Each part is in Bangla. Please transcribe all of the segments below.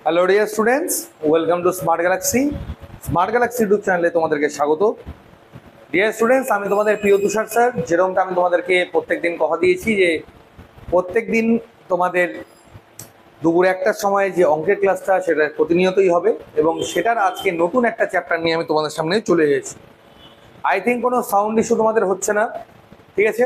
Hello dear students, welcome to smart Galaxy. Smart Galaxy YouTube চ্যানেলে তোমাদেরকে স্বাগত। ডিয়ার স্টুডেন্টস, আমি তোমাদের প্রিয় তুষার স্যার। যেরকমটা আমি তোমাদেরকে প্রত্যেক দিন কথা দিয়েছি যে প্রত্যেক দিন তোমাদের দুপুরে একটার সময় যে অঙ্কের ক্লাসটা সেটা প্রতিনিয়তই হবে, এবং সেটার আজকে নতুন একটা চ্যাপ্টার নিয়ে আমি তোমাদের সামনে চলে এসেছি। আই থিঙ্ক কোনো সাউন্ড ইস্যু তোমাদের হচ্ছে না, ঠিক আছে?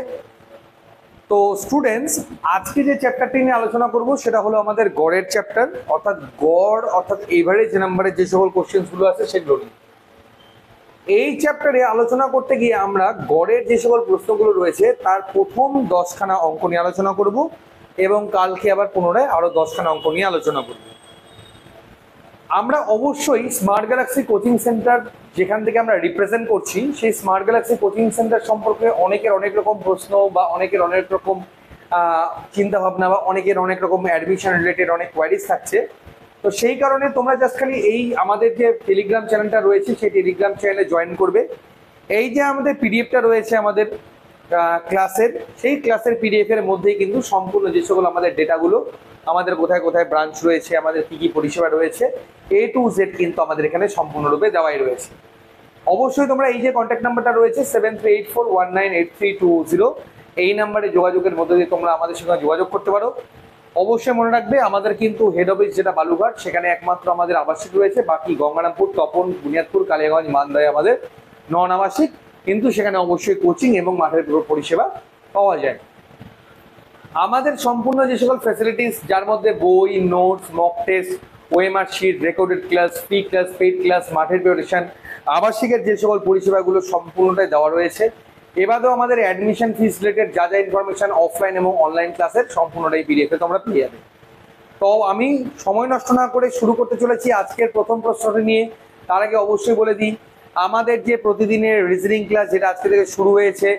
তো স্টুডেন্টস, আজকে যে চ্যাপ্টারটি নিয়ে আলোচনা করব সেটা হলো আমাদের গড়ের চ্যাপ্টার, অর্থাৎ গড় অর্থাৎ এভারেজ নাম্বারের যে সকল কোশ্চেন্সগুলো আছে সেগুলো নিয়ে। এই চ্যাপ্টারে আলোচনা করতে গিয়ে আমরা গড়ের যে সকল প্রশ্নগুলো রয়েছে তার প্রথম 10খানা অঙ্ক নিয়ে আলোচনা করব, এবং কালকে আবার পুনরায় আরো 10খানা অঙ্ক নিয়ে আলোচনা করব। আমরা অবশ্যই স্মার্ট গ্যালাক্সি কোচিং সেন্টার যেখান থেকে আমরা রিপ্রেজেন্ট করছি, সেই স্মার্ট গ্যালাক্সি কোচিং সেন্টার সম্পর্কে অনেকের অনেক রকম প্রশ্ন বা অনেকের অনেক রকম চিন্তা ভাবনা বা অনেকের অনেক রকম অ্যাডমিশন রিলেটেড অনেক কোয়ারিজ থাকছে। তো সেই কারণে তোমরা জাস্ট খালি এই আমাদের যে টেলিগ্রাম চ্যানেলটা রয়েছে সেই টেলিগ্রাম চ্যানেলে জয়েন করবে। এই যে আমাদের পিডিএফটা রয়েছে আমাদের ক্লাসের, সেই ক্লাসের পিডিএফ এর মধ্যেই কিন্তু সম্পূর্ণ যে সকল আমাদের ডেটাগুলো, আমাদের কোথায় কোথায় ব্রাঞ্চ রয়েছে, আমাদের কি কি পরিষেবা রয়েছে, A to Z কিন্তু আমাদের এখানে সম্পূর্ণরূপে দেওয়াই রয়েছে। অবশ্যই তোমরা এই যে কন্ট্যাক্ট নাম্বারটা রয়েছে 7384198320, এই নাম্বারে যোগাযোগের মধ্যে দিয়ে তোমরা আমাদের সঙ্গে যোগাযোগ করতে পারো। অবশ্যই মনে রাখবে আমাদের কিন্তু হেড অফিস যেটা বালুঘাট, সেখানে একমাত্র আমাদের আবাসিক রয়েছে, বাকি গঙ্গারামপুর, তপন, বুনিয়াদপুর, কালিয়াগঞ্জ, মানদায় আমাদের নন আবাসিক, কিন্তু সেখানে অবশ্যই কোচিং এবং মাঠের পরিষেবা পাওয়া যায়। আমাদের সম্পূর্ণ যে সকল ফ্যাসিলিটিস, যার মধ্যে বই, notes, mock test, OMR sheet, recorded class, free class, paid class, মাঠের প্রিপারেশন, আবাসিকের যে সকল পরিষেবাগুলো সম্পূর্ণটাই দেওয়া রয়েছে। এবারেও আমাদের অ্যাডমিশন ফিস রিলেটেড যা যা ইনফরমেশন অফলাইন এবং অনলাইন ক্লাসের সম্পূর্ণটাই পিডিএফে তোমরা পেয়ে যাবে। তো আমি সময় নষ্ট না করে শুরু করতে চলেছি আজকের প্রথম প্রশ্নটি নিয়ে। তার আগে অবশ্যই বলে দিই, আমাদের যে প্রতিদিনের রিজনিং ক্লাস যেটা আজকে থেকে শুরু হয়েছে,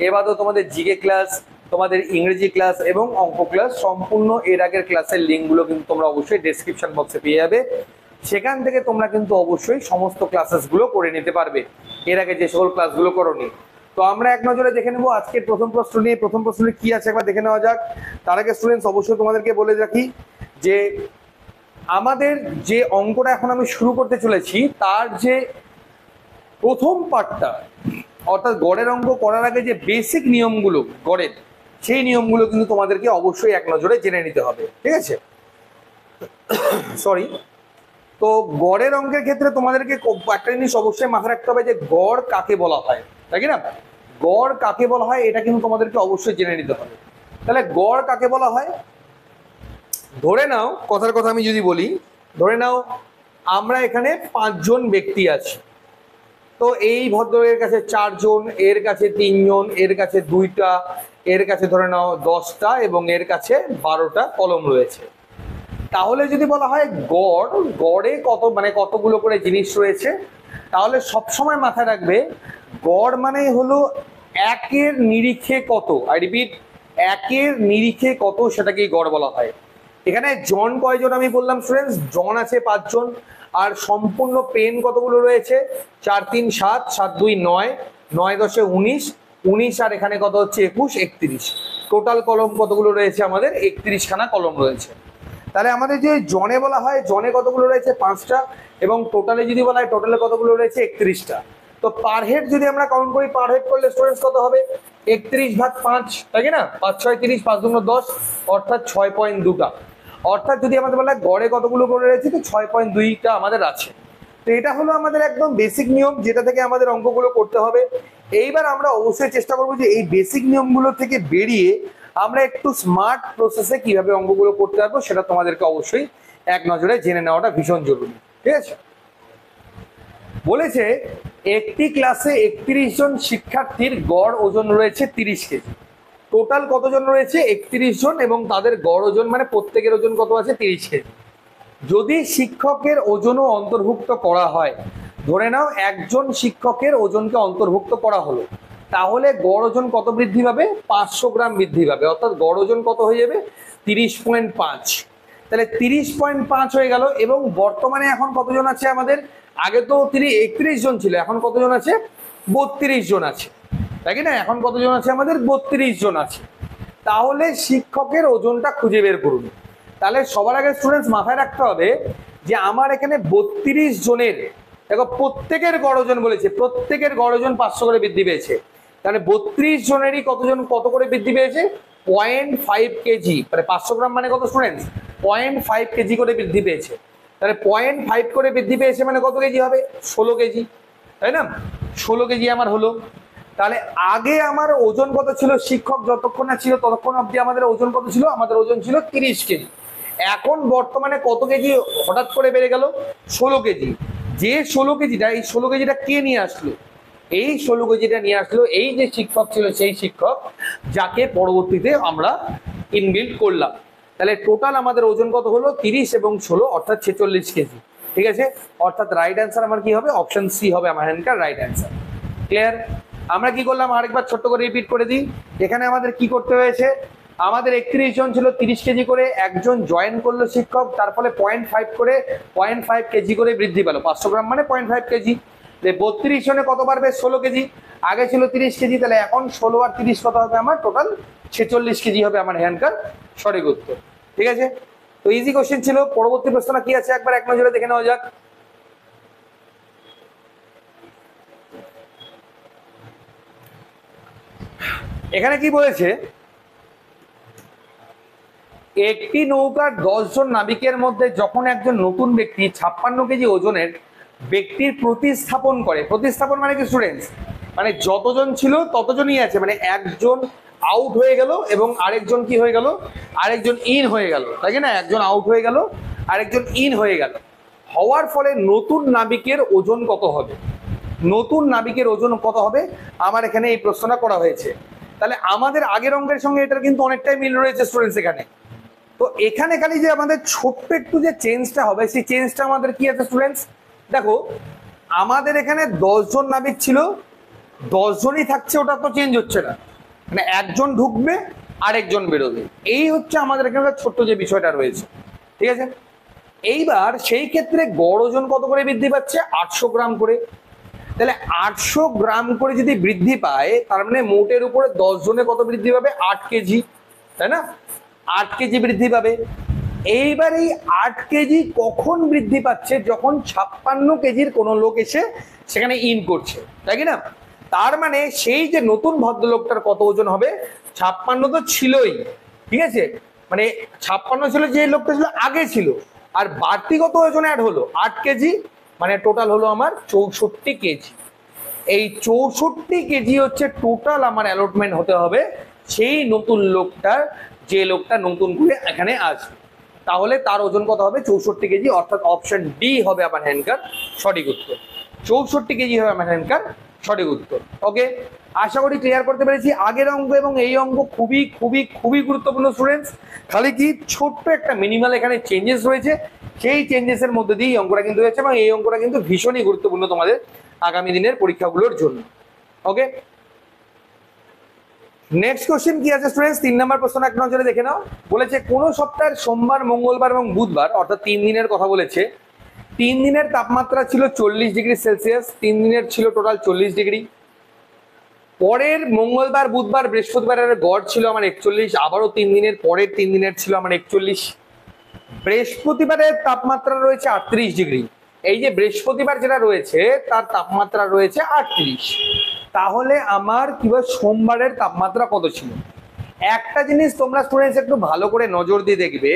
এবারেও তোমাদের জিকে ক্লাস, তোমাদের ইংরেজি ক্লাস এবং অঙ্ক ক্লাস, সম্পূর্ণ এর আগের ক্লাসের লিঙ্কগুলো কিন্তু তোমরা অবশ্যই ডেসক্রিপশন বক্সে পেয়ে যাবে। সেখান থেকে তোমরা কিন্তু অবশ্যই সমস্ত ক্লাসেসগুলো করে নিতে পারবে, এর আগে যে সকল ক্লাসগুলো করোনি। তো আমরা এক নজরে দেখে নেবো আজকের প্রথম প্রশ্ন নিয়ে। প্রথম প্রশ্নটি কি আছে একবার দেখে নেওয়া যাক। তার আগে স্টুডেন্টস অবশ্যই তোমাদেরকে বলে রাখি যে আমাদের যে অঙ্কটা এখন আমি শুরু করতে চলেছি তার যে প্রথম পার্টটা, অর্থাৎ গড়ের অঙ্ক করার আগে যে বেসিক নিয়মগুলো গড়ের, সেই নিয়মগুলো কিন্তু তোমাদেরকে অবশ্যই এক নজরে জেনে নিতে হবে, ঠিক আছে? সরি। তো গড়ের অঙ্কের ক্ষেত্রে তোমাদেরকে একটা জিনিস অবশ্যই মাথায় রাখতে হবে যে গড় কাকে বলা হয়, তাই কি না? গড় কাকে বলা হয় এটা কিন্তু তোমাদেরকে অবশ্যই জেনে নিতে হবে। তাহলে গড় কাকে বলা হয়? ধরে নাও, কথার কথা আমি যদি বলি, ধরে নাও আমরা এখানে 5 জন ব্যক্তি আছি। তো এই ভদ্রের কাছে 4 জন, এর কাছে 3 জন, এর কাছে 2টা, এর কাছে ধরে নাও 10টা এবং এর কাছে 12টা কলম রয়েছে। তাহলে যদি বলা হয় গড়, গড়ে কত মানে কতগুলো করে জিনিস রয়েছে, তাহলে সবসময় মাথায় রাখবে গড় মানে হলো একের নিরিখে কত। আই রিপিট, একের নিরিখে কত সেটাকেই গড় বলা হয়। এখানে জন কয়জন আমি বললাম স্টুডেন্টস? জন আছে 5 জন। আর সম্পূর্ণ পেন কতগুলো রয়েছে? 4 3 7, 7 2 9, 9 10 19, 19 আর এখানে কত হচ্ছে 21, 31। টোটাল কলম কতগুলো রয়েছে? আমাদের 31খানা কলম রয়েছে। তাহলে আমাদের যে জনে বলা হয়, জনে কতগুলো রয়েছে? 5টা, এবং টোটালে যদি বলা হয় টোটালে কতগুলো রয়েছে? 31টা। তো পার হেড যদি আমরা কাউন্ট করি, পার হেড করলে স্টুডেন্টস কত হবে? 31/5, তাই না? 5 6 30, 5 2 10, অর্থাৎ 6.2টা। অর্থাৎ যদি আমাদের বলা হয় গড়ে কতগুলো করে রয়েছে, তো 6.2টা আমাদের আছে। তো এটা হলো আমাদের একদম বেসিক নিয়ম, যেটা থেকে আমাদের অঙ্কগুলো করতে হবে। এইবার আমরা অবশ্যই চেষ্টা করবো যে এই বেসিক নিয়মগুলো থেকে বেরিয়ে আমরা একটু স্মার্ট প্রসেসে কিভাবে অঙ্কগুলো করতে পারবো সেটা তোমাদেরকে অবশ্যই এক নজরে জেনে নেওয়াটা ভীষণ জরুরি, ঠিক আছে? বলেছে একটি ক্লাসে 31 জন শিক্ষার্থীর গড় ওজন রয়েছে 30 কেজি। টোটাল কতজন রয়েছে? 31 জন, এবং তাদের গড় ওজন মানে প্রত্যেকের ওজন কত আছে? 30 কেজি। যদি শিক্ষকের ওজনও অন্তর্ভুক্ত করা হয়, ধরে নাও একজন শিক্ষকের ওজনকে অন্তর্ভুক্ত করা হলো, তাহলে গড় ওজন কত বৃদ্ধি পাবে? 500 গ্রাম বৃদ্ধি পাবে। অর্থাৎ গড় ওজন কত হয়ে যাবে? 30.5। তাহলে 30.5 হয়ে গেল। এবং বর্তমানে এখন কতজন আছে আমাদের? আগে তো 31 জন ছিল, এখন কতজন আছে? 32 জন আছে, তাই কি না? এখন কতজন আছে আমাদের? 32 জন আছে। তাহলে শিক্ষকের ওজনটা খুঁজে বের করুন। তাহলে সবার আগে স্টুডেন্টস মাথায় রাখতে হবে যে আমার এখানে 32 জনের, দেখো প্রত্যেকের গড় ওজন বলেছে, প্রত্যেকের গড় ওজন 500 করে বৃদ্ধি পেয়েছে, তাহলে 32 জনেরই কত করে বৃদ্ধি পেয়েছে? 0.5 কেজি, মানে 500 গ্রাম মানে কত স্টুডেন্টস? 0.5 কেজি করে বৃদ্ধি পেয়েছে। তাহলে 0.5 করে বৃদ্ধি পেয়েছে মানে কত কেজি হবে? 16 কেজি, তাই না? 16 কেজি আমার হলো। তাহলে আগে আমার ওজন কত ছিল? শিক্ষক যতক্ষণ না ছিল ততক্ষণ অবধি আমাদের ওজন কত ছিল? আমাদের ওজন ছিল 30 কেজি। এখন বর্তমানে কত কেজি হঠাৎ করে বেড়ে গেল? 16 কেজি। যে 16 কেজিটা, এই 16 কেজিটা কে নিয়ে আসলো? এই 16 কেজিটা নিয়ে আসলো এই যে শিক্ষক ছিল, সেই শিক্ষক, যাকে পরবর্তীতে আমরা ইনবিল্ড করলাম। তাহলে টোটাল আমাদের ওজন কত হলো? 30 এবং 16 অর্থাৎ 46 কেজি। ঠিক আছে, অর্থাৎ রাইট অ্যান্সার আমার কি হবে? অপশন সি হবে আমার এখানকার রাইট অ্যান্সার। ক্লিয়ার? আমরা কি করলাম আরেকবার ছোট্ট করে রিপিট করে দিই। এখানে আমাদের কি করতে হয়েছে? আমাদের 31 জন ছিল, 30 কেজি করে, একজন জয়েন করলো শিক্ষক, তার ফলে 0.5 কেজি করে বৃদ্ধি পেল। 500 গ্রাম মানে 0.5 কেজি। 32 জনে কত বাড়বে? 16 কেজি। আগে ছিল 30 কেজি, তাহলে এখন 16 আর 30 কত হবে? আমার টোটাল 46 কেজি হবে আমার এখানকার সঠিক উত্তর। ঠিক আছে, তো ইজি কোশ্চেন ছিল। পরবর্তী প্রশ্নটা কি আছে একবার এক নজরে দেখে নেওয়া যাক। এখানে কি বলেছে? একটি নৌকার 10 জন নাবিকের মধ্যে যখন একজন নতুন ব্যক্তি 56 কেজি ওজনের ব্যক্তির প্রতিস্থাপন করে, প্রতিস্থাপন মানে কি স্টুডেন্টস? মানে যতজন ছিল ততজনই আছে, মানে একজন আউট হয়ে গেল এবং আরেকজন কি হয়ে গেল? আরেকজন ইন হয়ে গেল, তাই না? একজন আউট হয়ে গেল, আরেকজন ইন হয়ে গেল। হওয়ার ফলে নতুন নাবিকের ওজন কত হবে? নতুন নাবিকের ওজন কত হবে? আমার এখানে এই প্রশ্নটা করা হয়েছে। তাহলে আমাদের আগের অঙ্কের সঙ্গে এটার কিন্তু অনেকটাই মিল রয়েছে স্টুডেন্টস এখানে। তো এখানে খালি যে আমাদের ছোট্ট একটু যে চেঞ্জটা হবে, সেই চেঞ্জটা আমাদের কি আছে স্টুডেন্টস? দেখো আমাদের এখানে 10 জন নাবিক ছিল, 10 জনই থাকছে, ওটা তো চেঞ্জ হচ্ছে না, মানে একজন ঢুকবে আরেকজন বেরোবে, এই হচ্ছে আমাদের এখানে ছোট্ট যে বিষয়টা রয়েছে। ঠিক আছে, এইবার সেই ক্ষেত্রে গড় ওজন কত করে বৃদ্ধি পাচ্ছে? 800 গ্রাম করে। তাহলে 800 গ্রাম করে যদি বৃদ্ধি পায়, তার মানে মোটের উপরে 10 জনে কত বৃদ্ধি পাবে? 8 কেজি, তাই না? 8 কেজি বৃদ্ধি পাবে। এইবার এই 8 কেজি কখন বৃদ্ধি পাচ্ছে? যখন 56 কেজির কোনো লোক এসে সেখানে ইন করছে, তাই কি না? তার মানে সেই যে নতুন ভদ্রলোকটার কত ওজন হবে? 56 তো ছিলই, ঠিক আছে, মানে 56 ছিল যে লোকটা ছিল আগে ছিল, আর বাড়তি কত ওজন অ্যাড হলো? 8 কেজি, মানে টোটাল হলো আমার 64 কেজি। এই 64 কেজি হচ্ছে টোটাল আমার অ্যালটমেন্ট হতে হবে সেই নতুন লোকটার, যে লোকটা নতুন করে এখানে আসবে। তাহলে তার ওজন কত হবে? 64 কেজি, অর্থাৎ অপশন ডি হবে আমার হ্যান্ডকার সঠিক উত্তর। 64 কেজি হবে আমার হ্যান্ডকার সঠিক উত্তর। ওকে, আশা করি ক্লিয়ার করতে পেরেছি। আগের অঙ্ক এবং এই অঙ্ক খুবই খুবই খুবই গুরুত্বপূর্ণ স্টুডেন্টস। খালি কি ছোট্ট একটা মিনিমাল এখানে চেঞ্জেস রয়েছে, সেই চেঞ্জেসের মধ্যে দিয়ে অঙ্কটা কিন্তু হয়েছে, এবং এই অঙ্কটা কিন্তু ভীষণই গুরুত্বপূর্ণ তোমাদের আগামী দিনের পরীক্ষাগুলোর জন্য। ওকে, নেক্সট কোশ্চেন কি আছে স্টুডেন্টস? 3 নম্বর প্রশ্ন এক নজরে দেখে নাও। বলেছে কোন সপ্তাহের সোমবার, মঙ্গলবার এবং বুধবার, অর্থাৎ 3 দিনের কথা বলেছে, 3 দিনের তাপমাত্রা ছিল 40 ডিগ্রি সেলসিয়াস, 3 দিনের ছিল টোটাল 40 ডিগ্রি। পরের মঙ্গলবার, বুধবার, বৃহস্পতিবারের গড় ছিল আমার 41, আবারও 3 দিনের পরের 3 দিনের ছিল আমার 41। বৃহস্পতিবারের তাপমাত্রা রয়েছে 38 ডিগ্রি। এই যে বৃহস্পতিবার যেটা রয়েছে তার তাপমাত্রা রয়েছে 38। তাহলে আমার কি বল সোমবারের তাপমাত্রা কত ছিল? একটা জিনিস তোমরা স্টুডেন্টস একটু ভালো করে নজর দিয়ে দেখবে,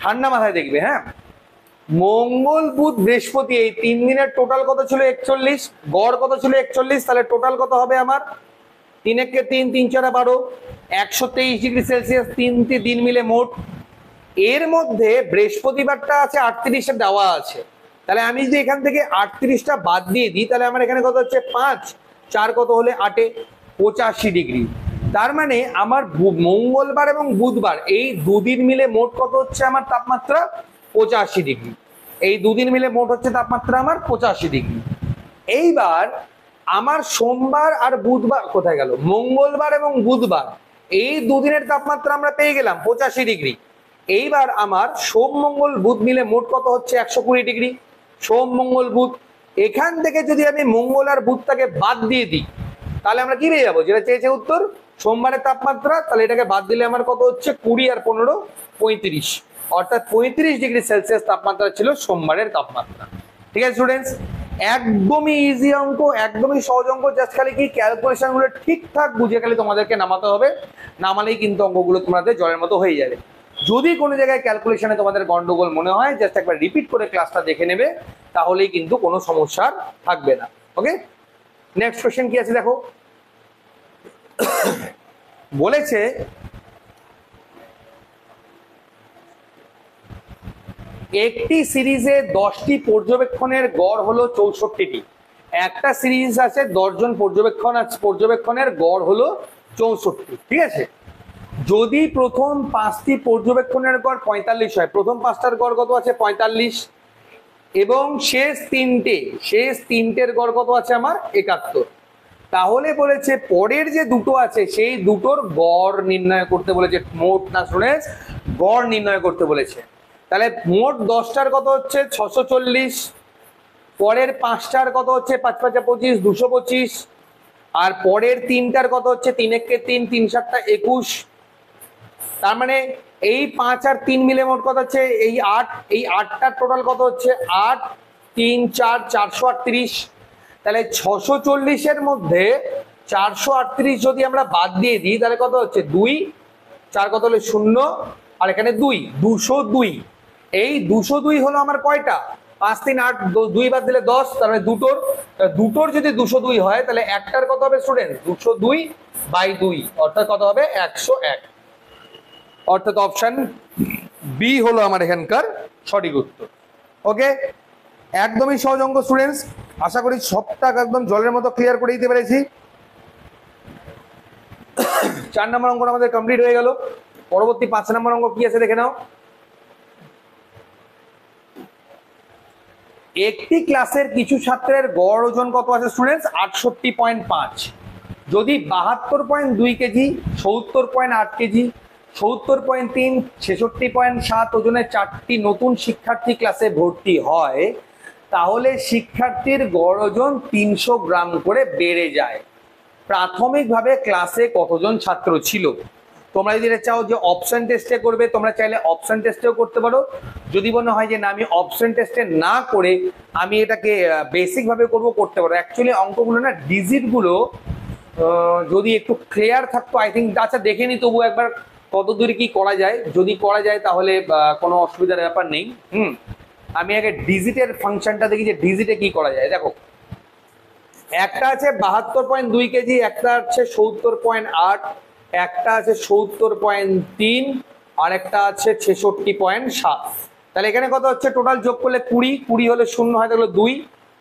ঠান্ডা মাথায় দেখবে। হ্যাঁ, মঙ্গল, বুধ, বৃহস্পতি এই 3 দিনের টোটাল কত ছিল? 41। গড় কত ছিল? 41। তাহলে টোটাল কত হবে আমার? 3 একে 3, 3 4 12, 123 ডিগ্রি সেলসিয়াস 3টি দিন মিলে মোট। এর মধ্যে বৃহস্পতিবারটা আছে 38 দেওয়া আছে, তাহলে আমি যদি এখান থেকে 38টা বাদ দিয়ে দিই, তাহলে আমার এখানে কত হচ্ছে? 5 4 কত হলে 8 85 ডিগ্রি। তার মানে আমার মঙ্গলবার এবং বুধবার এই দুদিন মিলে মোট কত হচ্ছে আমার তাপমাত্রা? 85 ডিগ্রি। এই দুদিন মিলে মোট হচ্ছে তাপমাত্রা আমার 85 ডিগ্রি। এইবার আমার সোমবার আর বুধবার কোথায় গেল? মঙ্গলবার এবং বুধবার এই দুদিনের তাপমাত্রা আমরা পেয়ে গেলাম 85 ডিগ্রি। এইবার আমার সোম, মঙ্গল, বুধ মিলে মোট কত হচ্ছে? 120 ডিগ্রি। সোম, মঙ্গল, বুধ, এখান থেকে যদি আমি মঙ্গল আর বুধটাকে বাদ দিয়ে দিই, তাহলে আমরা কি পেয়ে যাবো? যেটা চেয়েছে উত্তর, সোমবারের তাপমাত্রা, তাহলে এটাকে বাদ দিলে আমার কত হচ্ছে? 20 আর 15 35। অর্থাৎ 35°C তাপমাত্রা ছিল সোমবারের তাপমাত্রা। ঠিক আছে স্টুডেন্টস, একদমই ইজি অঙ্ক, একদমই সহজ অঙ্ক, জাস্ট খালি কি ক্যালকুলেশন গুলো ঠিকঠাক বুঝে খালি তোমাদেরকে নামাতে হবে, নামালেই কিন্তু অঙ্কগুলো তোমাদের জলের মতো হয়ে যাবে। যদি কোনো জায়গায় ক্যালকুলেশনে তোমাদের গন্ডগোল মনে হয় জাস্ট একবার রিপিট করে ক্লাসটা দেখে নেবে, তাহলেই কিন্তু কোনো সমস্যা থাকবে না। ওকে, নেক্সট কোশ্চেন কি আছে দেখো, বলেছে একটি সিরিজে 10টি পর্যবেক্ষণের গড় হলো 64টি। একটা সিরিজ আছে 10 জন পর্যবেক্ষণের গড় হলো 64। ঠিক আছে, যদি প্রথম 5টি পর্যবেক্ষণের গড় 45 হয়, প্রথম 5টার গড় কত আছে 45, এবং শেষ তিনটের গড় কত আছে আমার 71, তাহলে বলেছে পরের যে দুটো আছে সেই দুটোর গড় নির্ণয় করতে বলেছে। মোট না স্টুডেন্টস, গড় নির্ণয় করতে বলেছে। তাহলে মোট 10টার কত হচ্ছে 640, পরের 5টার কত হচ্ছে 5 5 25 225, আর পরের 3টার কত হচ্ছে 3 1 3 3 7 21। তার মানে এই 5 আর 3 মিলে মোট কত হচ্ছে এই 8, এই 8টার টোটাল কত হচ্ছে 8 3 4 438। তাহলে 640 এর মধ্যে 438 যদি আমরা বাদ দিয়ে দিই তাহলে কত হচ্ছে 2 4 কত হলো 0, আর এখানে 202। এই 202 হলো আমার কয়টা, 5 3 8, 2 বাদ দিলে 10, তাহলে দুটোর যদি 202 হয় তাহলে একটার কত হবে স্টুডেন্ট 202/2, অর্থাৎ কত হবে 101। অর্থাৎ অপশন বি হলো আমার এখানকার সঠিক উত্তর। ওকে, একদমই সহজ অঙ্ক স্টুডেন্টস, আশা করি সবটা একদম জলের মতো ক্লিয়ার করে দিতে পেরেছি। 4 নম্বর অঙ্কটা আমাদের কমপ্লিট হয়ে গেল। পরবর্তী 5 নম্বর অঙ্ক কি আছে দেখে নাও। একটি ক্লাসের কিছু ছাত্রের গড় ওজন কত আছে স্টুডেন্টস 68.5। যদি 72.2 কেজি, 70.8 কেজি, 70.3, 66.7 ওজনের 4টি নতুন শিক্ষার্থী ক্লাসে ভর্তি হয়, তাহলে শিক্ষার্থীর গড় ওজন 300 গ্রাম করে বেড়ে যায়। প্রাথমিকভাবে ক্লাসে কতজন ছাত্র ছিল? তোমরা যদি চাও যে অপশন টেস্টে করবে, তোমরা চাইলে অপশন টেস্টেও করতে পারো। যদি মনে হয় যে না আমি অপশন টেস্টে না করে আমি এটাকে বেসিক ভাবে করতে পারো। অ্যাকচুয়ালি অঙ্কগুলো না ডিজিটগুলো যদি একটু ক্লিয়ার থাকতো আই থিঙ্ক, আচ্ছা দেখে নি তবু একবার কত দূরে কি করা যায়, যদি করা যায় তাহলে কোনো অসুবিধার ব্যাপার নেই। আমি আগে ডিজিটের ফাংশনটা দেখি যে ডিজিটে কি করা যায়। দেখো, একটা আছে 72.2 কেজি, একটা আছে 70.8, একটা আছে 70.3, আর একটা আছে 66.7। তাহলে এখানে কত হচ্ছে টোটাল যোগ করলে 20 হলে 0 হয় থাকলো 2,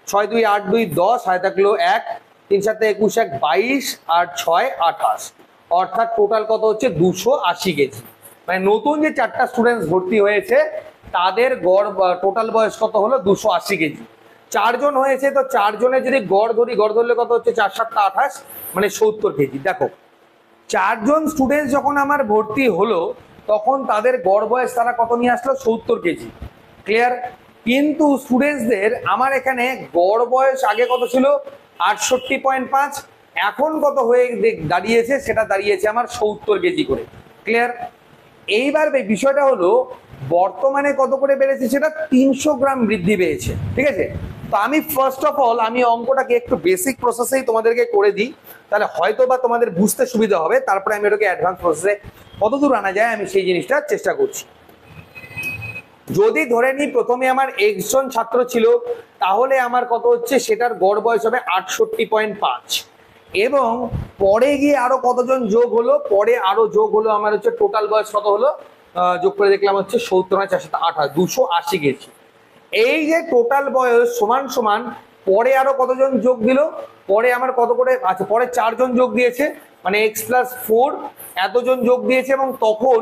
6 2 8 2 10 হয় থাকলো 1, 3 7 21 1 22, আর 6 28, অর্থাৎ টোটাল কত হচ্ছে 280 কেজি। মানে নতুন যে 4টা স্টুডেন্টস ভর্তি হয়েছে তাদের গড় টোটাল বয়স কত হলো 280 কেজি। 4 জন হয়েছে, তো 4 জনের যদি গড় ধরলে কত হচ্ছে 4 7 28, মানে 70 কেজি। দেখো 4 জন স্টুডেন্টস যখন আমার ভর্তি হলো তখন তাদের গড় বয়স তারা কত নিয়ে আসলো 70 কেজি। ক্লিয়ার? কিন্তু স্টুডেন্টসদের আমার এখানে গড় বয়স আগে কত ছিল 68.5, এখন কত হয়ে দাঁড়িয়েছে, সেটা দাঁড়িয়েছে আমার 70 কেজি করে। ক্লিয়ার? এইবার বিষয়টা হলো বর্তমানে কত করে বেড়েছে, সেটা 300 গ্রাম বৃদ্ধি পেয়েছে। ঠিক আছে, তো আমি ফার্স্ট অফ অল আমি অঙ্কটাকে একটু বেসিক প্রসেসেই তোমাদেরকে করে দিই, তাহলে হয়তো বা তোমাদের বুঝতে সুবিধা হবে। তারপরে আমি এটাকে অ্যাডভান্স প্রসেসে কতদূর আনা যায় আমি সেই জিনিসটা চেষ্টা করছি। যদি ধরে নিই প্রথমে আমার x জন ছাত্র ছিল, তাহলে আমার কত হচ্ছে সেটার গড় বয়স হবে 68.5, এবং পরে গিয়ে আরো কতজন যোগ হলো, পরে আরো যোগ হলো আমার হচ্ছে টোটাল বয়স কত হলো, যোগ করে দেখলাম হচ্ছে 70 4 7 28 280 কেজি। এই যে টোটাল বয়স সমান সমান পরে আরো কতজন যোগ দিল, পরে আমার কত করে আচ্ছা পরে 4 জন যোগ দিয়েছে, মানে x + 4 এতজন যোগ দিয়েছে, এবং তখন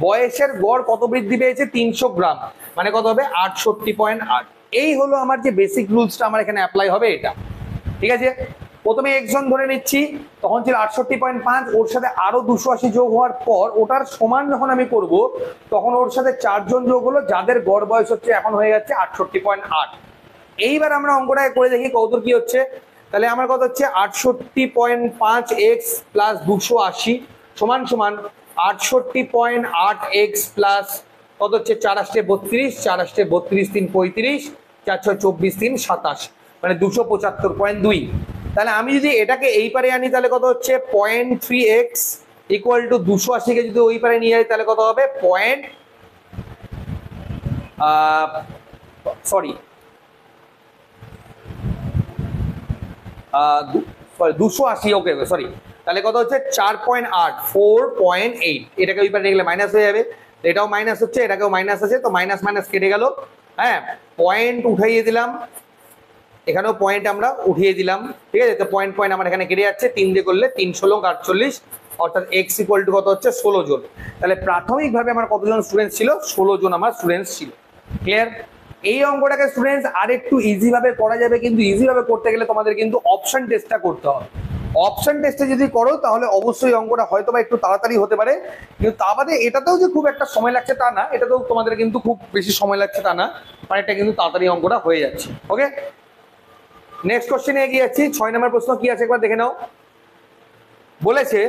বয়সের গড় কত বৃদ্ধি পেয়েছে 300 গ্রাম, মানে কত হবে 68.8। এই হলো আমার যে বেসিক রুলসটা আমার এখানে অ্যাপ্লাই হবে এটা। ঠিক আছে, প্রথমে x জন ধরে নিচ্ছি, তখন ছিল 68.5, ওর সাথে আরো 280 যোগ হওয়ার পর ওটার সমান যখন আমি করব তখন ওর সাথে 4 জন যোগ হলো, যাদের গড় বয়স হচ্ছে এখন হয়ে যাচ্ছে 68.8। এইবার আমরা অঙ্কটাকে করে দেখি কতদূর কি হচ্ছে। তাহলে আমার কত হচ্ছে 68.5x + 280 সমান সমান 68.8x + কত হচ্ছে 4 8 32, 4 8 32 3 35, 4 6 24 3 27, মানে 275.2। তাহলে আমি যদি এটাকে এই পারে আনি তাহলে কত হচ্ছে 0.3x ইকুয়াল টু 280 কে যদি ওই পারে নিয়ে যাই তাহলে কত হবে সরি 280, ওকে সরি, তাহলে কত হচ্ছে 4.8 4.8, এটাকে ওই পারে নিয়ে গেলে মাইনাস হয়ে যাবে, এটাও মাইনাস হচ্ছে, এটাকেও মাইনাস আছে, তো মাইনাস মাইনাস কেটে গেল। হ্যাঁ, পয়েন্ট উঠাইয়ে দিলাম, এখানেও পয়েন্ট আমরা উঠিয়ে দিলাম, ঠিক আছে। তো পয়েন্ট পয়েন্ট আমার এখানে কেটে যাচ্ছে, 3 দিয়ে করলে 3 16 48, অর্থাৎ এক্স ইকুয়াল টু কত হচ্ছে 16 জন। তাহলে প্রাথমিকভাবে আমার কতজন স্টুডেন্ট ছিল, 16 জন আমার স্টুডেন্টস ছিল। ক্লিয়ার? এই অঙ্কটাকে স্টুডেন্টস আর একটু ইজি ভাবে করা যাবে, কিন্তু ইজি ভাবে করতে গেলে তোমাদের কিন্তু অপশন টেস্টটা করতে হবে। অপশন টেস্টে যদি করো তাহলে অবশ্যই অঙ্কটা হয়তো বা একটু তাড়াতাড়ি হতে পারে, কিন্তু তা বাদে এটাতেও যে খুব একটা সময় লাগছে তা না, এটাতেও তোমাদের কিন্তু খুব বেশি সময় লাগছে তা না, মানে এটা কিন্তু তাড়াতাড়ি অঙ্কটা হয়ে যাচ্ছে। ওকে, নেক্সট কোশ্চেনে এগিয়ে যাচ্ছি। 6 নম্বর প্রশ্ন কি আছে একবার দেখে নাও। বলেছে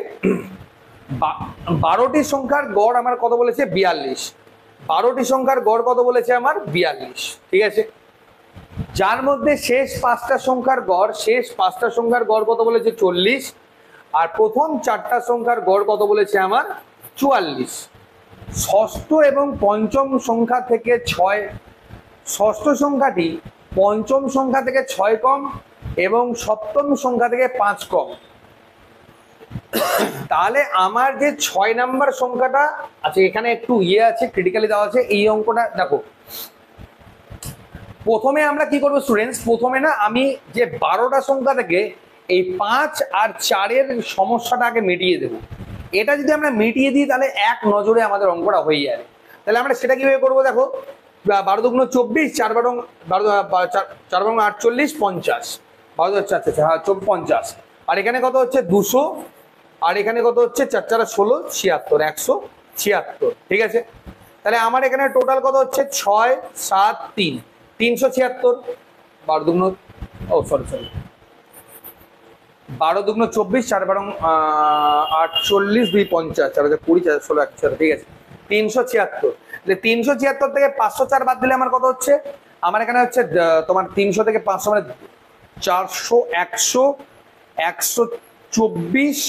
12টি সংখ্যার গড় আমার কত বলেছে 42, 12টি সংখ্যার গড় কত বলেছে আমার 42, ঠিক আছে। যার মধ্যে শেষ 5টা সংখ্যার গড় কত বলেছে 40, আর প্রথম 4টা সংখ্যার গড় কত বলেছে আমার 44। ষষ্ঠ এবং পঞ্চম সংখ্যা থেকে 6, ষষ্ঠ সংখ্যাটি পঞ্চম সংখ্যা থেকে 6 কম এবং সপ্তম সংখ্যা থেকে 5 কম। তাহলে আমার যে 6 নাম্বার সংখ্যাটা আছে, এখানে একটু আছে, ক্রিটিক্যালি দেওয়া আছে। এই অঙ্কটা দেখো, প্রথমে আমরা কি করবো স্টুডেন্টস, প্রথমে না আমি যে 12টা সংখ্যা থেকে এই 5 আর 4-এর সমস্যাটা আগে মিটিয়ে দেবো। এটা যদি আমরা মিটিয়ে দিই তাহলে এক নজরে আমাদের অঙ্কটা হয়ে যাবে। তাহলে আমরা সেটা কিভাবে করবো দেখো, 12 দুগুণ 24, 4 বারং 48, 50, 50, আর এখানে কত হচ্ছে 200, আর এখানে কত হচ্ছে 4 4 16, 76, 176, ঠিক আছে। তাহলে আমার এখানে টোটাল কত হচ্ছে 6 7 3, 376। 12 দুগুণ 12 দুগুণ 24, 4 বারং 48, 2 50, 4 20, 4 16, 176, ঠিক আছে। 376, 376 থেকে 504 বাদ দিলে আমার কত হচ্ছে, আমার এখানে হচ্ছে তোমার 300 থেকে 500 মানে 400, 100, 124,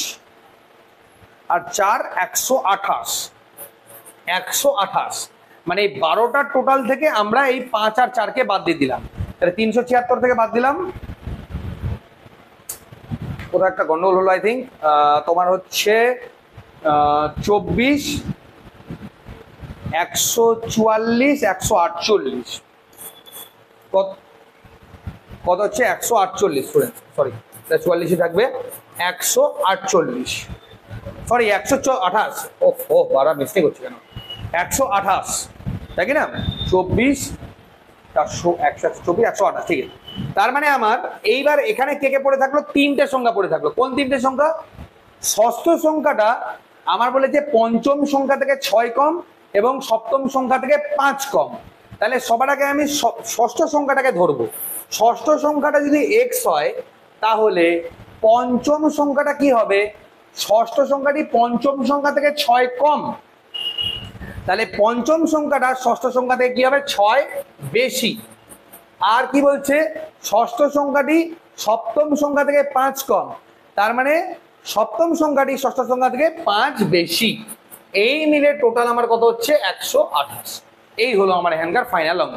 আর 4 128, 128, মানে এই 12টার টোটাল থেকে আমরা এই 5 আর 4 কে বাদ দিয়ে দিলাম। তাহলে 376 থেকে বাদ দিলাম, কোথাও একটা গন্ডগোল হলো আই থিঙ্ক। তোমার হচ্ছে 24, 144, 148, কত হচ্ছে 148 স্টুডেন্ট, সরি 44 থাকবে, 148, সরি 128, ও বারা মিস্টেক হচ্ছে কেন, 128, তাই কি না, 24 400 124 128, ঠিক আছে। তার মানে আমার এইবার এখানে কে কে পড়ে থাকলো, 3টে সংখ্যা পড়ে থাকলো। কোন 3টে সংখ্যা? ষষ্ঠ সংখ্যাটা আমার বলেছে পঞ্চম সংখ্যা থেকে 6 কম এবং সপ্তম সংখ্যা থেকে 5 কম। তাহলে সবার আগে আমি ষষ্ঠ সংখ্যাটাকে ধরবো। ষষ্ঠ সংখ্যাটা যদি x হয় তাহলে পঞ্চম সংখ্যাটা কি হবে, ষষ্ঠ সংখ্যাটি পঞ্চম সংখ্যা থেকে 6 কম, তাহলে পঞ্চম সংখ্যাটা ষষ্ঠ সংখ্যা থেকে কি হবে 6 বেশি। আর কি বলছে, ষষ্ঠ সংখ্যাটি সপ্তম সংখ্যা থেকে 5 কম, তার মানে সপ্তম সংখ্যাটি ষষ্ঠ সংখ্যা থেকে 5 বেশি। এই মিলে টোটাল আমার কত হচ্ছে 128। এই হলো আমার এখানকার ফাইনাল অঙ্ক।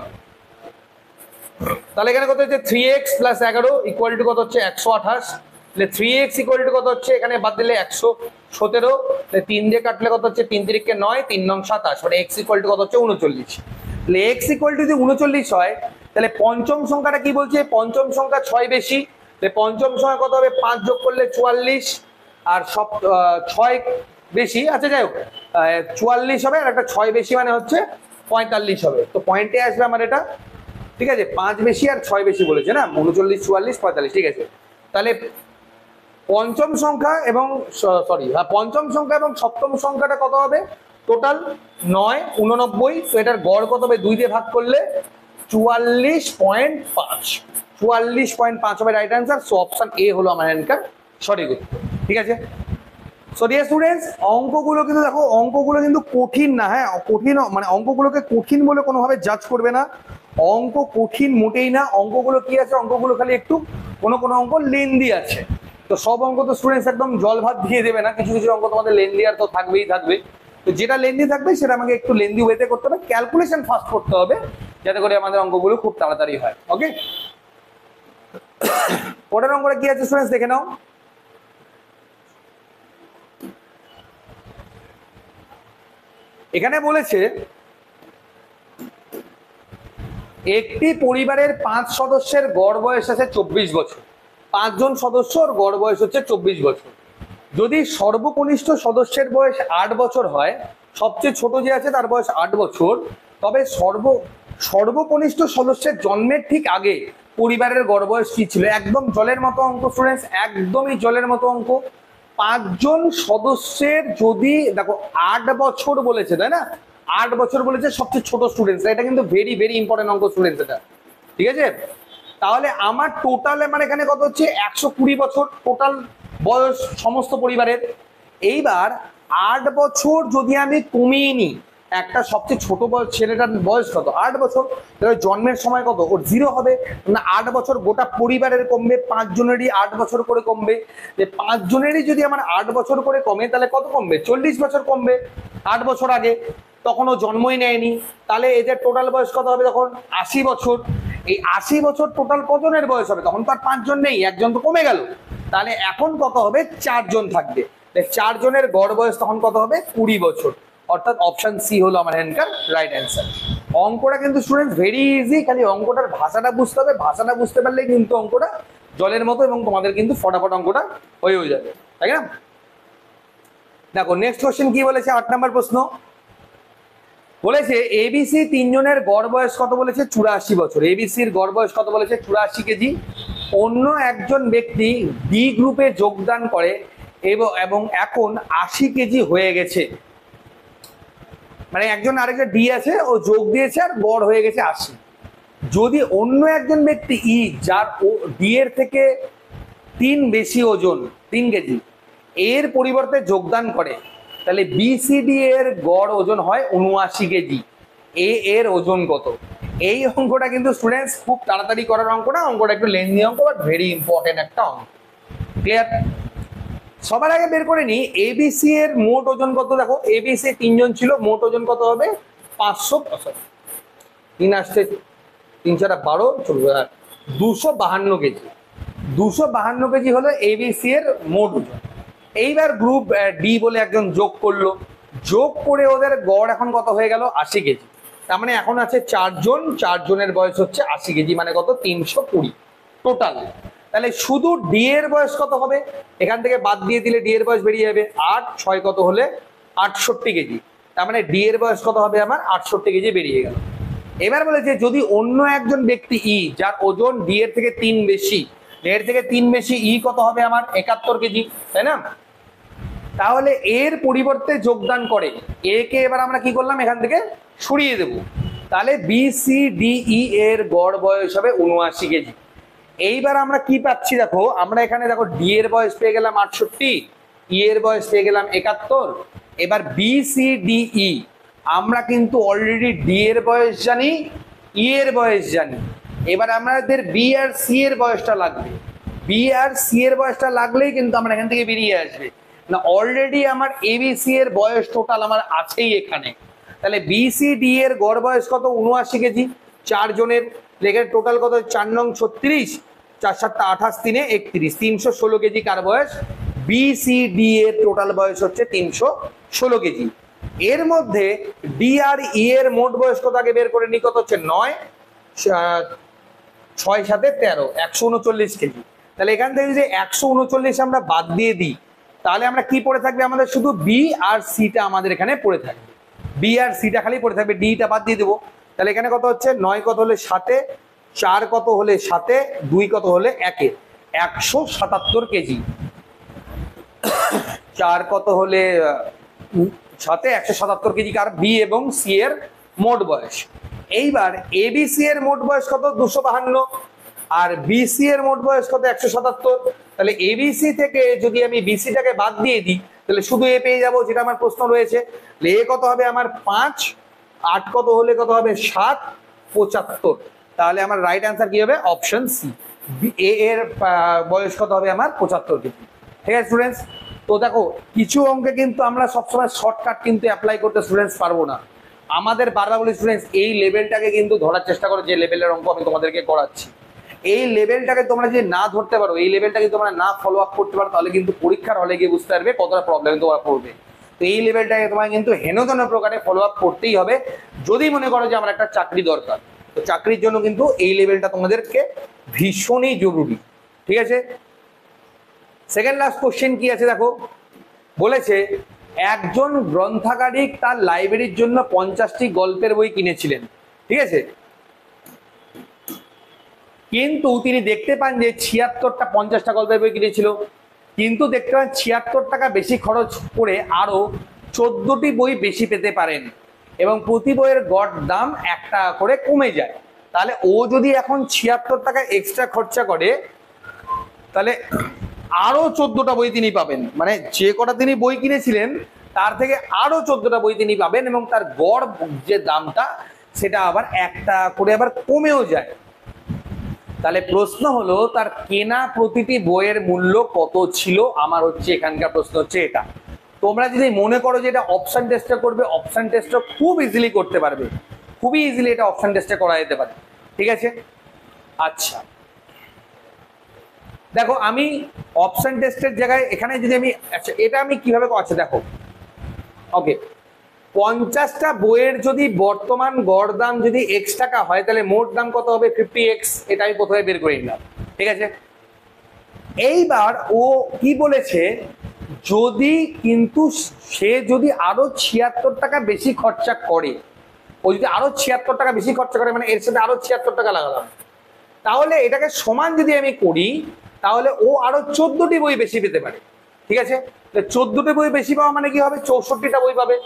তাহলে এখানে কত হচ্ছে 3x + 11 ইকুয়াল টু কত হচ্ছে 128। তাহলে 3x ইকুয়াল টু কত হচ্ছে, এখানে বাদ দিলে 117, 3 দিয়ে কাটলে কত হচ্ছে 3 3 কে 9, 3 9 27, মানে x ইকুয়াল টু কত হচ্ছে 39। তাহলে x ইকুয়াল টু যদি 39 হয় তাহলে পঞ্চম সংখ্যাটা কি বলছে, পঞ্চম সংখ্যা 6 বেশি, তাহলে পঞ্চম সংখ্যা কত হবে 5 যোগ করলে 44, আর 6 বেশি, আচ্ছা যাই হোক 44 হবে, আর একটা 6 বেশি মানে হচ্ছে 45 হবে। তো পয়েন্টে আসবে আমার এটা, ঠিক আছে। 5 বেশি আর 6 বেশি বলেছে না, 39 44 45, ঠিক আছে। তাহলে পঞ্চম সংখ্যা এবং পঞ্চম সংখ্যা এবং সপ্তম সংখ্যাটা কত হবে, টোটাল 9 89, তো এটার গড় কত হবে 2 দিয়ে ভাগ করলে 44.5, 44.5 হবে right answer. So option A হলো আমার অ্যান্সার সঠিক উত্তর, ঠিক আছে। সো ডিয়ার স্টুডেন্টস, অঙ্কগুলো কিন্তু দেখো, অঙ্কগুলো কিন্তু কঠিন না, হ্যাঁ কঠিন মানে অঙ্কগুলোকে কঠিন বলে কোনোভাবে জাজ করবে না, অঙ্ক কঠিন মোটেই না। অঙ্কগুলো কি আছে, অঙ্কগুলো খালি একটু কোনো কোনো অঙ্ক লেন্দি আছে। তো সব অঙ্ক তো স্টুডেন্টস একদম জল ভাত দিয়ে দেবে না, কিছু কিছু অঙ্ক তোমাদের লেন্দি আর তো থাকবেই থাকবে। তো যেটা লেন্দি থাকবে সেটা আমাকে একটু লেন্দি ওয়েতে করতে হবে, ক্যালকুলেশন ফাস্ট করতে হবে, যাতে করে আমাদের অঙ্কগুলো খুব তাড়াতাড়ি হয়। ওকে, পরের অঙ্কটা কি আছে স্টুডেন্টস দেখে নাও। এখানে বলেছে একটি পরিবারের 5 সদস্যের গড় বয়স আছে 24 বছর, 5 জন সদস্যর গড় বয়স হচ্ছে 24 বছর। যদি সর্বকনিষ্ঠ সদস্যের বয়স 8 বছর হয়, সবচেয়ে ছোট যে আছে তার বয়স 8 বছর, তবে সর্বকনিষ্ঠ সদস্যের জন্মের ঠিক আগে পরিবারের গড় বয়স কি ছিল? একদম জলের মতো অঙ্ক স্টুডেন্টস, একদমই জলের মতো অঙ্ক। 5 জন সদস্যের যদি দেখো 8 বছর বলেছে, তাই না, 8 বছর বলেছে সবচেয়ে ছোট স্টুডেন্টস, এটা কিন্তু ভেরি ভেরি ইম্পর্টেন্ট অঙ্ক স্টুডেন্টস এটা, ঠিক আছে? তাহলে আমার টোটাল মানে এখানে কত হচ্ছে, 120 বছর টোটাল বয়স সমস্ত পরিবারের। এইবার 8 বছর যদি আমি কমিয়ে নিই, একটা সবচেয়ে ছোট বয়স ছেলেটার বয়স কত, 8 বছর, তাহলে জন্মের সময় কত ওর 0 হবে না, 8 বছর গোটা পরিবারের কমবে, 5 জনেরই 8 বছর করে কমবে। যে 5 জনেরই যদি আমার 8 বছর করে কমে, তাহলে কত কমবে, 40 বছর কমবে 8 বছর আগে, তখন ও জন্মই নেয়নি। তাহলে এদের টোটাল বয়স কত হবে তখন, 80 বছর। এই 80 বছর টোটাল কজনের বয়স হবে, তখন তো আর 5 জন নেই, একজন তো কমে গেল, তাহলে এখন কত হবে, 4 জন থাকবে। 4 জনের গড় বয়স তখন কত হবে, 20 বছর। অর্থাৎ অপশন সি হলো আমার এখানকার রাইট অ্যান্সার। অঙ্কটা কিন্তু স্টুডেন্টস ভেরি ইজি, খালি অঙ্কটার ভাষাটা বুঝতে হবে, ভাষাটা বুঝতে পারলেই কিন্তু অঙ্কটা জলের মতো, এবং তোমাদের কিন্তু ফটাফট অঙ্কটা হয়েও যাবে, তাই না? দেখো নেক্সট কোশ্চেন কি বলেছে, 8 নম্বর প্রশ্ন বলেছে এবিসি 3 জনের গড় বয়স কত বলেছে, 84 বছর। এবিসির গড় বয়স কত বলেছে, 84 কেজি। অন্য একজন ব্যক্তি ডি গ্রুপে যোগদান করে এবং এখন 80 কেজি হয়ে গেছে, মানে একজন আরেকজন ডি আছে, ও যোগ দিয়েছে আর গড় হয়ে গেছে 80। যদি অন্য একজন ব্যক্তি ই, যার ডি এর থেকে 3 বেশি ওজন, 3 কেজি, এর পরিবর্তে যোগদান করে, তাহলে বিসিডি এর গড় ওজন হয় 79 কেজি। এর ওজন কত? এই অঙ্কটা কিন্তু স্টুডেন্টস খুব তাড়াতাড়ি করার অঙ্ক না, অঙ্কটা একটু লেন্দি অঙ্ক, বাট ভেরি ইম্পর্টেন্ট একটা অঙ্ক। ক্লিয়ার? সবার আগে বের করে নি এবিসি এর মোট ওজন কত। দেখো এবিসি 3 জন ছিল, মোট ওজন কত হবে, 3 আসছে 3 4 12 252 কেজি। 252 কেজি হলো এবিসি এর মোট ওজন। এইবার গ্রুপ ডি বলে একজন যোগ করলো, যোগ করে ওদের গড় এখন কত হয়ে গেল, 80 কেজি। তার মানে এখন আছে 4 জন, 4 জনের বয়স হচ্ছে 80 কেজি, মানে কত, 320 টোটাল। তাহলে শুধু ডি এর বয়স কত হবে, এখান থেকে বাদ দিয়ে দিলে ডি এর বয়স বেরিয়ে যাবে 8 6 কত হলে 68 কেজি। তার মানে ডি এর বয়স কত হবে আমার, 68 কেজি বেরিয়ে গেল। এবার বলেছে যদি অন্য একজন ব্যক্তি ই, যার ওজন ডি এর থেকে 3 বেশি, এর থেকে 3 বেশি, ই কত হবে আমার, 71 কেজি, তাই না? তাহলে এর পরিবর্তে যোগদান করে, এ কে এবার আমরা কি করলাম, এখান থেকে সরিয়ে দেব, তাহলে বিসিডিই এর গড় বয়স হবে 79 কেজি। এইবার আমরা কি পাচ্ছি, দেখো আমরা এখানে দেখো ডি এর বয়স পেয়ে গেলাম 68, ই এর বয়স পেয়ে গেলাম 71। এবার বিসিডিই আমরা কিন্তু অলরেডি ডি এর বয়স জানি, ই এর বয়স জানি, এবার আমাদের বি আর সি এর বয়সটা লাগবে। বি আর সি এর বয়সটা লাগলেই কিন্তু আমরা এখান থেকে বেরিয়ে আসবে না, অলরেডি আমার এবিসি এর বয়স টোটাল আমার আছেই এখানে। তাহলে বিসিডি এর গড় বয়স কত, 79 কেজি, 4 জনের, লেখের টোটাল কত, 4 নং 36, 4 7 28 3 31, 316 কেজি কার বয়স, বিসিডি এর টোটাল বয়স হচ্ছে 316 কেজি। এর মধ্যে ডি আর ই এর মোট বয়স কত আগে বের করে নি, কত হচ্ছে 9 6 7 13, 139 কেজি। তাহলে এখান থেকে যদি 139 আমরা বাদ দিয়ে দিই, তাহলে আমরা কি পড়ে থাকবে, আমাদের শুধু বি আর সিটা আমাদের এখানে পড়ে থাকবে, বি আর সিটা খালি পড়ে থাকবে, ডিটা বাদ দিয়ে দেবো। তাহলে এখানে কত হচ্ছে, 9 কত হলে 7, 4 কত হলে 7, 2 কত হলে 1, 177 কেজি। 4 কত হলে 7, 177 কেজি কার, বি এবং সি এর মোট বয়স। এইবার এবিসি এর মোট বয়স কত, 252, আর বিসি এর মোট বয়স কত, 177। তাহলে এবিসি থেকে যদি আমি বিসিটাকে বাদ দিয়ে দিই, তাহলে শুধু এ পেয়ে যাবো, যেটা আমার প্রশ্ন রয়েছে। এ কত হবে আমার 5, 8 কত হলে কত হবে 7, 75। তাহলে আমার রাইট অ্যান্সার কি হবে? অপশন সি, এ এর বয়স কত হবে আমার 75 ডিগ্রি। ঠিক আছে স্টুডেন্টস, তো দেখো কিছু অঙ্কে কিন্তু আমরা সবসময় শর্টকাট কিন্তু অ্যাপ্লাই করতে স্টুডেন্টস পারবো না। আমাদের বারবার বলি স্টুডেন্টস, এই লেভেলটাকে কিন্তু ধরার চেষ্টা করো, যে লেভেলের অঙ্ক আমি তোমাদেরকে করাচ্ছি। এই লেভেলটাকে তোমরা যদি না ধরতে পারো, এই লেভেলটাকে তোমরা না ফলো আপ করতে পারো, তাহলে কিন্তু পরীক্ষার হলে গিয়ে বুঝতে পারবে কতটা প্রবলেম তোমরা পড়বে। তো এই লেভেলটাকে তোমায় কিন্তু হেনতেন প্রকারে ফলো আপ করতেই হবে, যদি মনে করো যে আমার একটা চাকরি দরকার। তো চাকরির জন্য কিন্তু এই লেভেলটা তোমাদেরকে ভীষণই জরুরি। ঠিক আছে, সেকেন্ড লাস্ট কোশ্চেন কি আছে দেখো, বলেছে একজন গ্রন্থাগারিক তার লাইব্রেরির জন্য 50টি গল্পের বই কিনেছিলেন। ঠিক আছে, কিন্তু তিনি দেখতে পান যে 76টা 50টা গল্পের বই কিনেছিল, কিন্তু দেখতে পান 76 টাকা বেশি খরচ করে আরো 14টি বই বেশি পেতে পারেন এবং প্রতি বইয়ের গড় দাম 1 টাকা করে কমে যায়। তাহলে ও যদি এখন 76 টাকা এক্সট্রা খরচা করে, তাহলে আরো 14টা বই তিনি পাবেন, মানে যে কটা তিনি বই কিনেছিলেন তার থেকে আরো 14টা বই তিনি পাবেন, এবং তার গড় যে দামটা সেটা আবার 1 টাকা করে আবার কমেও যায়। তাহলে প্রশ্ন হলো তার কেনা প্রতিটি বইয়ের মূল্য কত ছিল? আমার হচ্ছে এখানকার প্রশ্ন হচ্ছে এটা। তোমরা যদি মনে করো যে এটা অপশন টেস্টে করবে, অপশন টেস্টটা খুব ইজিলি করতে পারবে, খুবই ইজিলি এটা অপশন টেস্টে করা যেতে পারে। ঠিক আছে, আচ্ছা দেখো আমি অপশন টেস্টের জায়গায় এখানে যদি আমি, আচ্ছা এটা আমি কিভাবে, আচ্ছা দেখো ওকে, 50টা বইয়ের যদি বর্তমান গড় দাম যদি x টাকা হয়, তাহলে মোট দাম কত হবে? 50x। এটা আমি প্রথমে বের করে নিলাম। ঠিক আছে, এইবার ও কি বলেছে, যদি কিন্তু সে যদি আরো 76 টাকা বেশি খরচা করে, ও যদি আরো 76 টাকা বেশি খরচা করে, মানে এর সাথে আরো 76 টাকা লাগালাম, তাহলে এটাকে সমান যদি আমি করি, তাহলে ও আরো 14টি বই বেশি পেতে পারে। ঠিক আছে, 14টি বই বেশি পাওয়া মানে কি হবে? 64টা বই পাবে,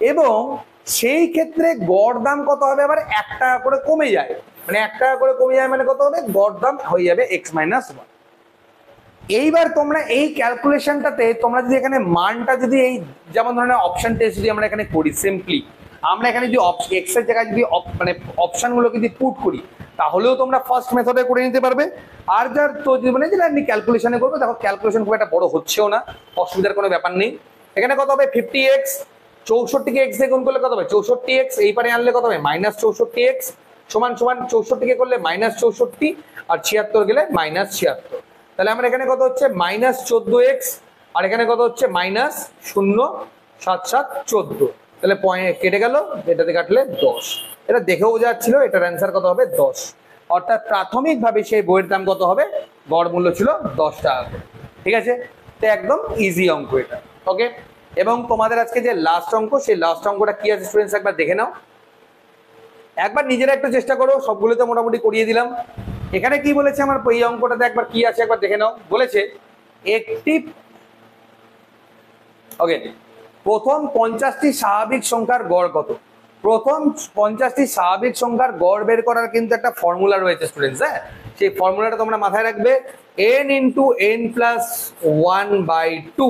এবং সেই ক্ষেত্রে গড় দাম কত হবে? আবার 1 টাকা করে কমে যায়, মানে 1 টাকা করে কমে যায় মানে কত হবে? গড় দাম হয়ে যাবে x-1। এইবার তোমরা এই ক্যালকুলেশনটাতে তোমরা যদি এখানে মানটা যদি এই, যেমন ধরনের অপশন টেস্ট যদি আমরা এখানে করি, সিম্পলি আমরা এখানে যদি এক্স এর জায়গায় যদি মানে অপশনগুলো যদি পুট করি, তাহলেও তোমরা ফার্স্ট মেথডে করে নিতে পারবে। আর যার তো মানে যেটা আপনি ক্যালকুলেশনে করবে, দেখো ক্যালকুলেশন খুব একটা বড় হচ্ছেও না, অসুবিধার কোনো ব্যাপার নেই। এখানে কত হবে? 50x, 64কে x দিয়ে গুণ করলে কত হবে? 64x, এই পারে আনলে কত হবে? -64x সমান সমান 64কে করলে -64, আর 76 গেলে -76। তাহলে আমরা এখানে কত হচ্ছে? -14x, আর এখানে কত হচ্ছে? -0.7714। তাহলে পয়েন্ট কেটে গেল, এটাতে কাটলে 10। এটা দেখেও বোঝা যাচ্ছিল এটার অ্যান্সার কত হবে? 10। অর্থাৎ প্রাথমিকভাবে সেই বইয়ের দাম কত হবে? গড় মূল্য ছিল 10 টাকা করে। ঠিক আছে, তো একদম ইজি অঙ্ক এটা। ওকে, এবং তোমাদের আজকে যে লাস্ট অঙ্ক, সেই লাস্ট অঙ্কটা কি আছে স্টুডেন্টস একবার দেখে নাও, একবার নিজেরা একটু চেষ্টা করো। সবগুলো তো মোটামুটি করিয়ে দিলাম। এখানে কি বলেছে আমার এই অঙ্কটাতে একবার কি আছে একবার দেখে নাও। বলেছে একটি, ওকে, প্রথম 50টি স্বাভাবিক সংখ্যার গড় কত? প্রথম 50টি স্বাভাবিক সংখ্যার গড় বের করার কিন্তু একটা ফর্মুলা রয়েছে স্টুডেন্টস। হ্যাঁ, সেই ফর্মুলাটা তোমরা মাথায় রাখবে, n × n+1/2।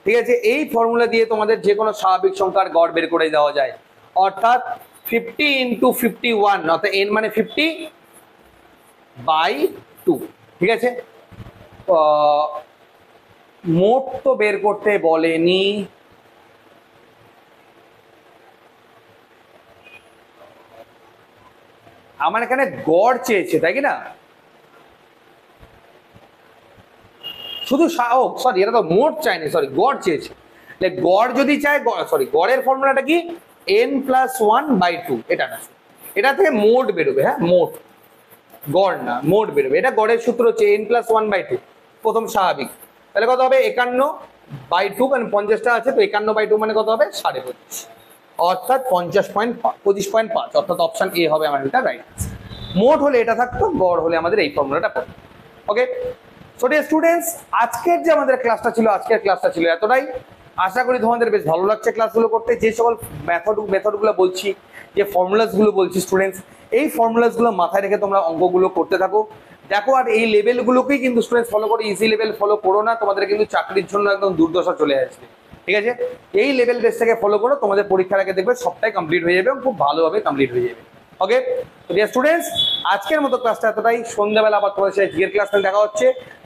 ঠিক আছে, এই ফর্মুলা দিয়ে তোমাদের যে কোনো স্বাভাবিক সংখ্যার গড় বের করে দেওয়া যায়। অর্থাৎ 50 × 51, অর্থাৎ n মানে 50/2। ঠিক আছে, মোট তো বের করতে বলেনি, আমার এখানে গড় চেয়েছে, তাই কি না? শুধু সরি, এটা তো মোট চাইনি, সরি গড় চেয়েছে। গড় যদি চায়, সরি গড়ের ফর্মুলাটা কি? n+1/2। এটা না, এটা থেকে মোট বেরোবে। হ্যাঁ, মোট, গড় না, মোট বেরোবে। এটা গড়ের সূত্র হচ্ছে n+1/2, প্রথম স্বাভাবিক। তাহলে কত হবে? 51/2, কারণ 50টা আছে, তো 51/2 মানে কত হবে? 25.5, অর্থাৎ 25.5, অর্থাৎ অপশন এ হবে আমার এটা রাইট। মোট হলে এটা থাকতো, গড় হলে আমাদের এই ফর্মুলাটা পড়তো। ওকে, সো ডিয়ার স্টুডেন্টস, আজকের যে আমাদের ক্লাসটা ছিল, আজকের ক্লাসটা ছিল এতটাই। আশা করি তোমাদের বেশ ভালো লাগছে ক্লাসগুলো করতে। যে সকল মেথডগুলো বলছি, যে ফর্মুলাসগুলো বলছি স্টুডেন্টস, এই ফর্মুলাসগুলো মাথায় রেখে তোমরা অঙ্কগুলো করতে থাকো। দেখো আর এই লেভেলগুলোকেই কিন্তু স্টুডেন্টস ফলো করো, ইজি লেভেল ফলো করো না, তোমাদের কিন্তু চাকরির জন্য একদম দুর্দশা চলে আসবে। ঠিক আছে, এই লেভেল বেসটাকে ফলো করো, তোমাদের পরীক্ষার আগে দেখবে সবটাই কমপ্লিট হয়ে যাবে এবং খুব ভালোভাবে কমপ্লিট হয়ে যাবে। ওকে ডিয়ার স্টুডেন্টস, আজকের মতো ক্লাসটা এতটাই। সন্ধ্যাবেলা আবার তোমাদের সাথে জিকের ক্লাস দেখা হচ্ছে।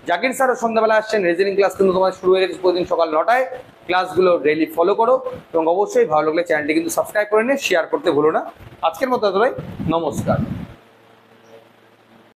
জাকির স্যারও সন্ধ্যাবেলা আসছেন, রিজনিং ক্লাস কিন্তু তোমাদের শুরু হয়ে গেছে প্রতিদিন সকাল 9টায়। ক্লাসগুলো ডেইলি ফলো করো এবং অবশ্যই ভালো লাগলে চ্যানেলটি কিন্তু সাবস্ক্রাইব করে নিয়ে শেয়ার করতে ভুলো না। আজকের মতো এতটাই, নমস্কার।